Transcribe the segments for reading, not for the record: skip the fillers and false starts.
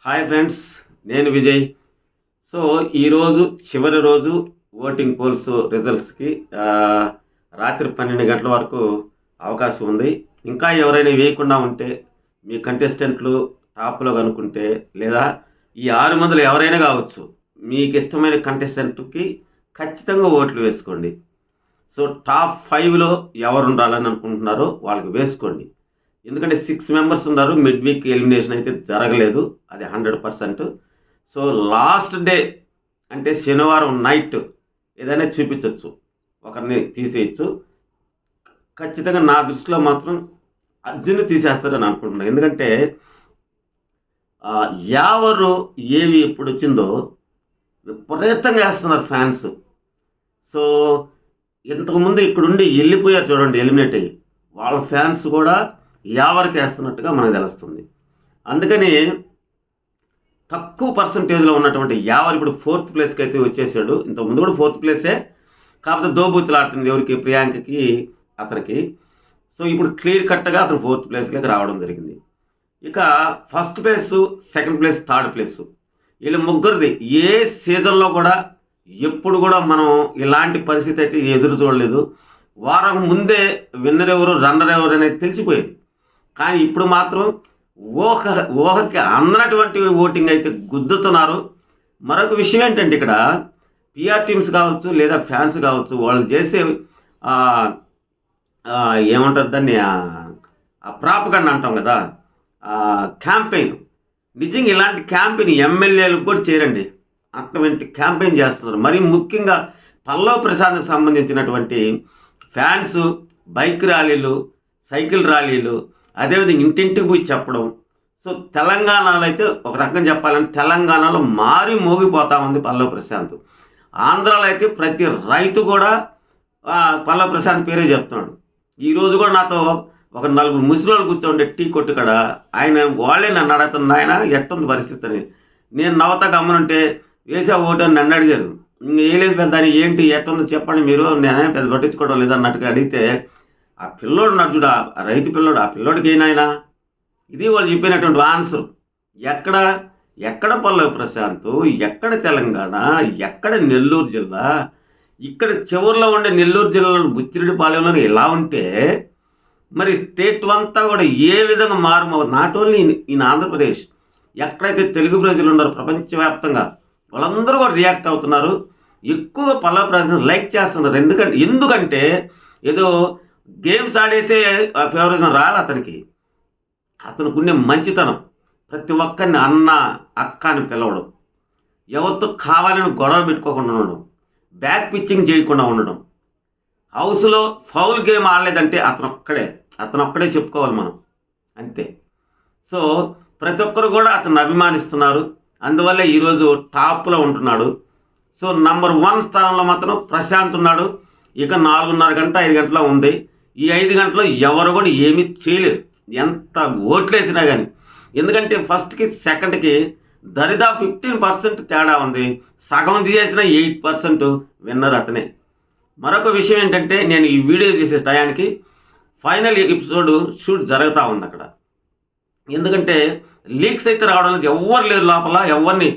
Hi friends, నేను Vijay. So ఈరోజు చివరి రోజు ఓటింగ్ పోల్స్ రిజల్ట్స్కి రాత్రి 12 గంటల వరకు అవకాశం ఉంది. ఇంకా ఎవరైనా వేయకుండా ఉంటే మీ కంటెస్టెంట్లు టాప్లో కనుక్కుంటే, లేదా ఈ 6 మందిలో ఎవరైనా కావచ్చు, మీకు ఇష్టమైన కంటెస్టెంట్కి ఖచ్చితంగా ఓట్లు వేసుకోండి. సో టాప్ 5లో ఎవరు ఉండాలని అనుకుంటున్నారో వాళ్ళకి వేసుకోండి. ఎందుకంటే 6 మెంబర్స్ ఉన్నారు. మిడ్ వీక్ ఎలిమినేషన్ అయితే జరగలేదు, అది 100%. సో లాస్ట్ డే అంటే శనివారం నైట్ ఏదైనా చూపించవచ్చు, ఒకరిని తీసేయచ్చు. ఖచ్చితంగా నా దృష్టిలో మాత్రం అర్జున్ని తీసేస్తారని అనుకుంటున్నాను. ఎందుకంటే ఎవరు ఏవి ఎప్పుడు వచ్చిందో విపరీతంగా వేస్తున్నారు ఫ్యాన్స్. సో ఇంతకుముందు ఇక్కడుండి వెళ్ళిపోయారు చూడండి, ఎలిమినేట్ అయ్యి, వాళ్ళ ఫ్యాన్స్ కూడా యావరికి వేస్తున్నట్టుగా మనకు తెలుస్తుంది. అందుకని తక్కువ పర్సంటేజ్లో ఉన్నటువంటి యావర్ ఇప్పుడు 4th ప్లేస్కి అయితే వచ్చేసాడు. ఇంతకుముందు కూడా 4th ప్లేసే, కాకపోతే దోబూచులు ఆడుతుంది ఎవరికి, ప్రియాంకకి, అతనికి. సో ఇప్పుడు క్లియర్ కట్గా అతను 4th ప్లేస్కి రావడం జరిగింది. ఇక first place, second place, third place, వీళ్ళు ముగ్గురిది ఏ సీజన్లో కూడా ఎప్పుడు కూడా మనం ఇలాంటి పరిస్థితి అయితే ఎదురు చూడలేదు. వారం ముందే విన్నర్ ఎవరు, రన్నర్ ఎవరు అనేది తెలిసిపోయేది. కానీ ఇప్పుడు మాత్రం ఊహకి అందనటువంటి ఓటింగ్ అయితే గుద్దుతున్నారు. మరొక విషయం ఏంటంటే, ఇక్కడ పిఆర్ టీమ్స్ కావచ్చు లేదా ఫ్యాన్స్ కావచ్చు, వాళ్ళు చేసే ఏమంటారు దాన్ని, ప్రాపగండ అంటాం కదా, క్యాంపెయిన్. నిజంగా ఇలాంటి క్యాంపెయిన్ ఎమ్మెల్యేలకు కూడా చేయరండి, అటువంటి క్యాంపెయిన్ చేస్తున్నారు. మరి ముఖ్యంగా పల్లవ్ ప్రశాంత్కి సంబంధించినటువంటి ఫ్యాన్స్ బైక్ ర్యాలీలు, సైకిల్ ర్యాలీలు, అదేవిధంగా ఇంటింటికి పోయి చెప్పడం. సో తెలంగాణలో అయితే ఒక రకం చెప్పాలంటే తెలంగాణలో మారి మోగిపోతా ఉంది పల్లవ్ ప్రశాంత్. ఆంధ్రాలో అయితే ప్రతి రైతు కూడా పల్లవ్ ప్రశాంత్ పేరే చెప్తున్నాడు. ఈరోజు కూడా నాతో ఒక 4 ముసలోళ్ళు కూర్చోండి టీ కొట్టు కాడ, వాళ్ళే నన్ను అడుగుతున్న, ఆయన ఎట్టుంది పరిస్థితి అని. నేను నవ్వుతా గమ్మనుంటే వేసే ఓటు అని నన్ను అడిగారు. వేయలేదు పెద్ద అని, ఏంటి ఎట్టుందో చెప్పండి మీరు, నేనే పెద్ద పట్టించుకోవడం లేదన్నట్టుగా అడిగితే, ఆ పిల్లోడు నడుచుడు, ఆ రైతు పిల్లోడు, ఆ పిల్లోడికి ఏనాయనా, ఇది వాళ్ళు చెప్పినటువంటి ఆన్సర్. ఎక్కడ పల్లవి ప్రశాంత్, ఎక్కడ తెలంగాణ, ఎక్కడ నెల్లూరు జిల్లా, ఇక్కడ చివరిలో ఉండే నెల్లూరు జిల్లాలో బుచ్చిరెడ్డిపాలెంలో ఇలా ఉంటే మరి స్టేట్ అంతా కూడా ఏ విధంగా మారుమవుతుంది. నాట్ ఓన్లీ ఇన్ ఆంధ్రప్రదేశ్, ఎక్కడైతే తెలుగు ప్రజలు ఉన్నారో ప్రపంచవ్యాప్తంగా వాళ్ళందరూ కూడా రియాక్ట్ అవుతున్నారు. ఎక్కువ పల్లవి ప్రశాంత్ లైక్ చేస్తున్నారు. ఎందుకంటే ఏదో గేమ్స్ ఆడేసే ఫేవరిజం రాలి అతనికి. అతనికి ఉండే మంచితనం, ప్రతి ఒక్కరిని అన్న, అక్క అని పిలవడం, ఎవరితో కావాలని గొడవ పెట్టుకోకుండా ఉండడం, బ్యాక్ పిచ్చింగ్ చేయకుండా ఉండడం, హౌస్లో ఫౌల్ గేమ్ ఆడలేదంటే అతను ఒక్కడే చెప్పుకోవాలి మనం, అంతే. సో ప్రతి ఒక్కరు కూడా అతన్ని అభిమానిస్తున్నారు. అందువల్ల ఈరోజు టాప్లో ఉంటున్నాడు. సో నంబర్ 1 స్థానంలో మాత్రం ప్రశాంత్ ఉన్నాడు. ఇక 4:30 గంట 5 గంటల ఉంది. ఈ 5 గంటల్లో ఎవరు కూడా ఏమీ చేయలేరు, ఎంత ఓట్లేసినా కానీ. ఎందుకంటే ఫస్ట్కి సెకండ్కి దరిదాపు 15% తేడా ఉంది. సగం తీసేసిన 8% విన్నర్ అతనే. మరొక విషయం ఏంటంటే, నేను ఈ వీడియో చేసే టయానికి ఫైనల్ ఎపిసోడ్ షూట్ జరుగుతూ ఉంది అక్కడ. ఎందుకంటే లీక్స్ అయితే రావడం లేదు, ఎవ్వరు లేరు లోపల, ఎవరిని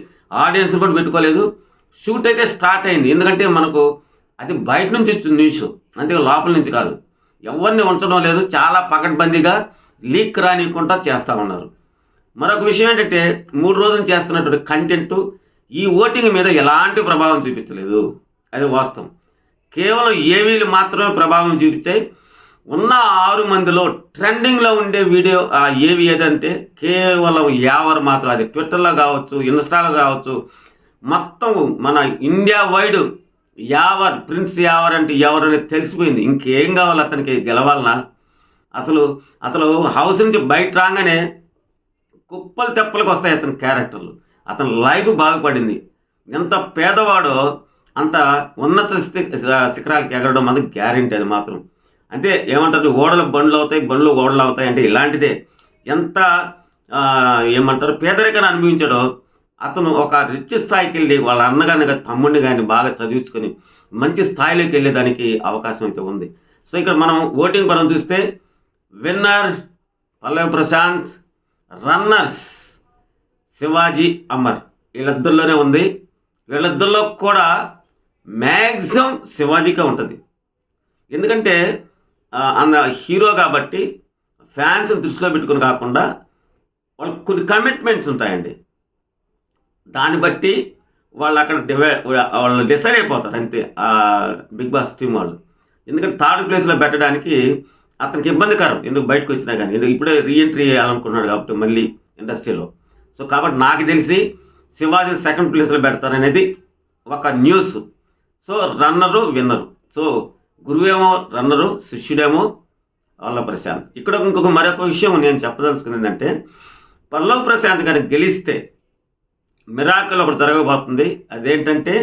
ఆడియన్స్ కూడా పెట్టుకోలేదు. షూట్ అయితే స్టార్ట్ అయింది. ఎందుకంటే మనకు అది బయట నుంచి వచ్చింది న్యూస్, అంతే లోపల నుంచి కాదు. ఎవరిని ఉంచడం లేదు, చాలా పకడ్బందీగా లీక్ రానియకుండా చేస్తూ ఉన్నారు. మరొక విషయం ఏంటంటే, 3 రోజులు చేస్తున్నటువంటి కంటెంట్ ఈ ఓటింగ్ మీద ఎలాంటి ప్రభావం చూపించలేదు, అది వాస్తవం. కేవలం ఏవీలు మాత్రమే ప్రభావం చూపించాయి. ఉన్న 6 మందిలో ట్రెండింగ్లో ఉండే వీడియో ఏవి ఏదంటే కేవలం యావర్ మాత్రం. అది ట్విట్టర్లో కావచ్చు, ఇన్స్టాలో కావచ్చు, మొత్తం మన India wide Yawar, Prince Yawar అంటే ఎవరనేది తెలిసిపోయింది. ఇంకేం కావాలి అతనికి గెలవాలన్నా? అసలు హౌస్ నుంచి బయట రాగానే కుప్పలు తెప్పలకు వస్తాయి అతని క్యారెక్టర్లు. అతని లైఫ్ బాగుపడింది. ఎంత పేదవాడో అంత ఉన్నత శిఖరాలకు ఎగరడం మనకు గ్యారెంటీ, అది మాత్రం. అంటే ఏమంటారు, ఓడలు బండ్లు అవుతాయి, బండ్లు ఓడలు అవుతాయి అంటే ఇలాంటిదే. ఎంత ఏమంటారు పేదరికాన్ని అనుభవించాడో అతను ఒక రిచ్ స్థాయికి వెళ్ళి వాళ్ళ అన్నగాని తమ్ముడిని కానీ బాగా చదివించుకొని మంచి స్థాయిలోకి వెళ్ళేదానికి అవకాశం అయితే ఉంది. సో ఇక్కడ మనం ఓటింగ్ పరం చూస్తే విన్నర్ పల్లవి ప్రశాంత్, రన్నర్స్ శివాజీ అమర్ వీళ్ళిద్దరిలోనే ఉంది. వీళ్ళిద్దరిలో కూడా మ్యాక్సిమం శివాజీకే ఉంటుంది. ఎందుకంటే అన్న హీరో కాబట్టి ఫ్యాన్స్ని దృష్టిలో పెట్టుకుని కాకుండా వాళ్ళకి కొన్ని కమిట్మెంట్స్ ఉంటాయండి. దాన్ని బట్టి వాళ్ళు అక్కడ వాళ్ళు డిసైడ్ అయిపోతారు అంతే బిగ్ బాస్ టీం వాళ్ళు. ఎందుకంటే థర్డ్ ప్లేస్లో పెట్టడానికి అతనికి ఇబ్బందికరం, ఎందుకు బయటకు వచ్చినా కానీ, ఎందుకు ఇప్పుడే రీఎంట్రీ చేయాలనుకున్నాడు కాబట్టి మళ్ళీ ఇండస్ట్రీలో. సో కాబట్టి నాకు తెలిసి శివాజీ సెకండ్ ప్లేస్లో పెడతారనేది ఒక న్యూస్. సో రన్నరు విన్నరు. సో గురువేమో రన్నరు, శిష్యుడేమో వల్ల ప్రశాంత్. ఇక్కడ ఇంకొక మరొక విషయం నేను చెప్పదలుచుకుంది ఏంటంటే, పల్లవ్ ప్రశాంత్ గారిని గెలిస్తే మిరాకిల్ ఒకటి జరగబోతుంది. అదేంటంటే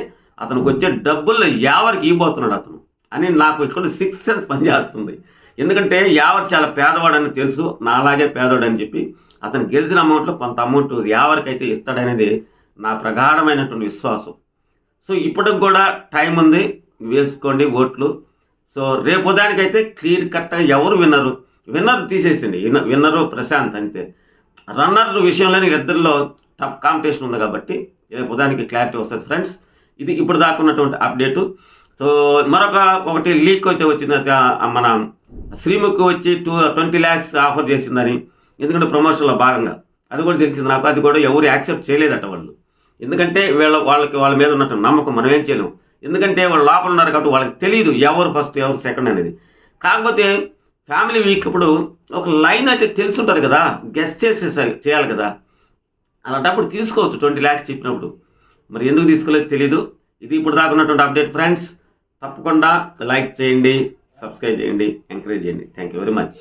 అతనికి వచ్చే డబ్బుల్లో యావరికి ఇవ్వబోతున్నాడు అతను అని నాకు ఇక్కడ 6th సెన్స్ పనిచేస్తుంది. ఎందుకంటే యావర్ చాలా పేదవాడని తెలుసు, నాలాగే పేదవాడని చెప్పి అతను గెలిచిన అమౌంట్లో కొంత అమౌంట్ యావరికి అయితే ఇస్తాడనేది నా ప్రగాఢమైనటువంటి విశ్వాసం. సో ఇప్పటికి కూడా టైం ఉంది, వేసుకోండి ఓట్లు. సో రేపు ఉదయానికైతే క్లియర్ కట్గా ఎవరు విన్నర్ తీసేసింది, విన్నరు ప్రశాంత్ అంతే. రన్నర్ విషయంలోనే ఇద్దరిలో టఫ్ కాంపిటీషన్ ఉంది కాబట్టి రేపు ఉదయానికి క్లారిటీ వస్తుంది ఫ్రెండ్స్. ఇది ఇప్పుడు దాకున్నటువంటి అప్డేటు. సో ఒకటి లీక్ అయితే వచ్చింది, మన శ్రీముఖ్ వచ్చి 20 lakhs ఆఫర్ చేసిందని, ఎందుకంటే ప్రమోషన్లో భాగంగా. అది కూడా తెలిసింది నాకు. అది కూడా ఎవరు యాక్సెప్ట్ చేయలేదట వాళ్ళు. ఎందుకంటే వాళ్ళ మీద ఉన్నట్టు నమ్మకం మనం ఏం చేయలేము. ఎందుకంటే వాళ్ళు లోపల ఉన్నారు కాబట్టి వాళ్ళకి తెలియదు ఎవరు ఫస్ట్ ఎవరు సెకండ్ అనేది. కాకపోతే ఫ్యామిలీ వీక్ ఇప్పుడు ఒక లైన్ అయితే తెలిసి ఉంటుంది కదా, గెస్ట్ చేయాలి కదా. అలాంటప్పుడు తీసుకోవచ్చు 20 lakhs చెప్పినప్పుడు. మరి ఎందుకు తీసుకోలేదు తెలీదు. ఇది ఇప్పుడు దాకా ఉన్నటువంటి అప్డేట్ ఫ్రెండ్స్. తప్పకుండా లైక్ చేయండి, సబ్స్క్రైబ్ చేయండి, ఎంకరేజ్ చేయండి. Thank you very much.